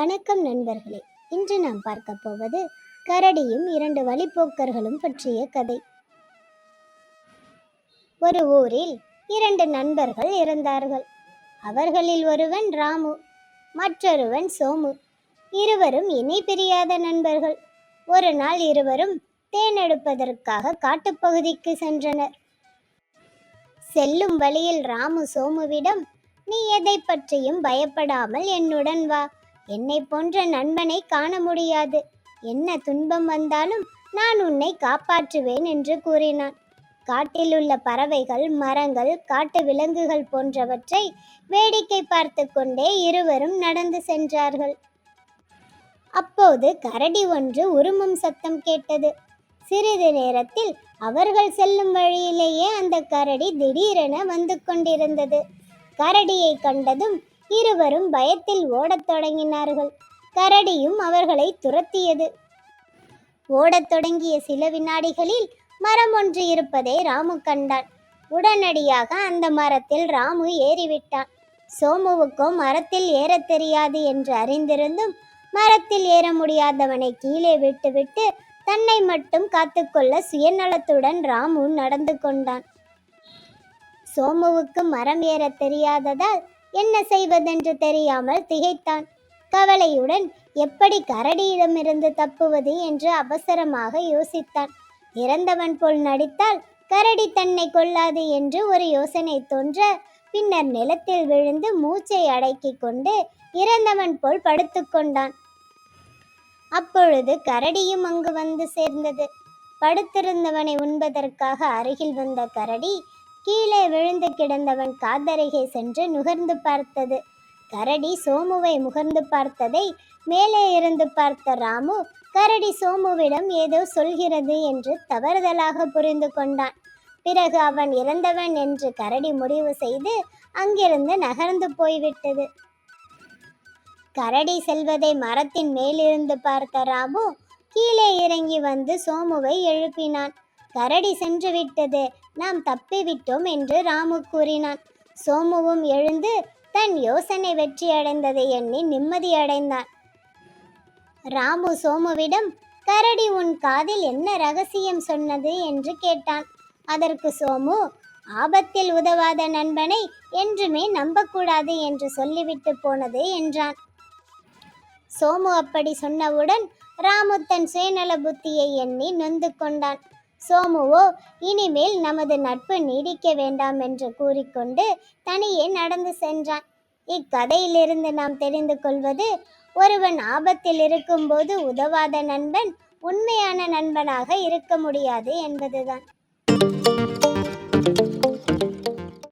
வணக்கம் நண்பர்களே. இன்று நாம் பார்க்க போவது கரடியும் 2 வழிப்போக்கர்களும் பற்றிய கதை. ஒரு ஊரில் 2 நண்பர்கள் இருந்தார்கள். அவர்களில் ஒருவன் ராமு, மற்றொருவன் சோமு. இருவரும் இணை பிரியாத நண்பர்கள். ஒரு நாள் இருவரும் தேனெடுப்பதற்காக காட்டுப்பகுதிக்கு சென்றனர். செல்லும் வழியில் ராமு சோமுவிடம், "நீ எதை பற்றியும் பயப்படாமல் என்னுடன் வா. என்னை போன்ற நண்பனை காண முடியாது. என்ன துன்பம் வந்தாலும் நான் உன்னை காப்பாற்றுவேன்" என்று கூறினான். காட்டில் உள்ள பறவைகள், மரங்கள், காட்டு விலங்குகள் போன்றவற்றை வேடிக்கை பார்த்து கொண்டே இருவரும் நடந்து சென்றார்கள். அப்போது கரடி ஒன்று உருமும் சத்தம் கேட்டது. சிறிது நேரத்தில் அவர்கள் செல்லும் வழியிலேயே அந்த கரடி திடீரென வந்து கொண்டிருந்தது. கரடியை கண்டதும் இருவரும் பயத்தில் ஓடத் தொடங்கினார்கள். கரடியும் அவர்களை துரத்தியது. ஓடத் தொடங்கிய சில வினாடிகளில் மரம் ஒன்று இருப்பதை ராமு கண்டான். உடனடியாக அந்த மரத்தில் ராமு ஏறிவிட்டான். சோமுவுக்கோ மரத்தில் ஏறத் தெரியாது என்று அறிந்திருந்தும் மரத்தில் ஏற முடியாதவனை கீழே விட்டுவிட்டு தன்னை மட்டும் காத்துக்கொள்ள சுயநலத்துடன் ராமு நடந்து கொண்டான். சோமுவுக்கு மரம் ஏற தெரியாததால் என்ன செய்வதென்று தெரியாமல் திகைத்தான். கவலையுடன் எப்படி கரடியிடமிருந்து தப்புவது என்று அவசரமாக யோசித்தான். இறந்தவன் போல் நடித்தால் கரடி தன்னை கொல்லாது என்று ஒரு யோசனை தோன்ற, பின்னர் நிலத்தில் விழுந்து மூச்சை அடக்கி கொண்டு இறந்தவன் போல் படுத்துக்கொண்டான். அப்பொழுது கரடியும் அங்கு வந்து சேர்ந்தது. படுத்திருந்தவனை உண்பதற்காக அருகில் வந்த கரடி கீழே விழுந்து கிடந்தவன் காதருகே சென்று நுகர்ந்து பார்த்தது. கரடி சோமுவை முகர்ந்து பார்த்ததை மேலே இருந்து பார்த்த ராமு, கரடி சோமுவிடம் ஏதோ சொல்கிறது என்று தவறுதலாக புரிந்து கொண்டான். பிறகு அவன் இறந்தவன் என்று கரடி முடிவு செய்து அங்கிருந்து நகர்ந்து போய்விட்டது. கரடி செல்வதை மரத்தின் மேலிருந்து பார்த்த ராமு கீழே இறங்கி வந்து சோமுவை எழுப்பினான். கரடி சென்று விட்டது, நாம் தப்பிவிட்டோம் என்று ராமு கூறினான். சோமுவும் எழுந்து தன் யோசனை வெற்றியடைந்ததை எண்ணி நிம்மதியடைந்தான். ராமு சோமுவிடம், "கரடி உன் காதில் என்ன ரகசியம் சொன்னது?" என்று கேட்டான். அதற்கு சோமு, "ஆபத்தில் உதவாத நண்பனை என்றுமே நம்பக்கூடாது என்று சொல்லிவிட்டு போனது" என்றான். சோமு அப்படி சொன்னவுடன் ராமு தன் சுயநல புத்தியை எண்ணி நொந்து கொண்டான். சோமுவோ இனிமேல் நமது நட்பு நீடிக்க வேண்டாம் என்று கூறிக்கொண்டு தனியே நடந்து சென்றான். இக்கதையிலிருந்து நாம் தெரிந்து கொள்வது, ஒருவன் ஆபத்தில் இருக்கும்போது உதவாத நண்பன் உண்மையான நண்பனாக இருக்க முடியாது என்பதுதான்.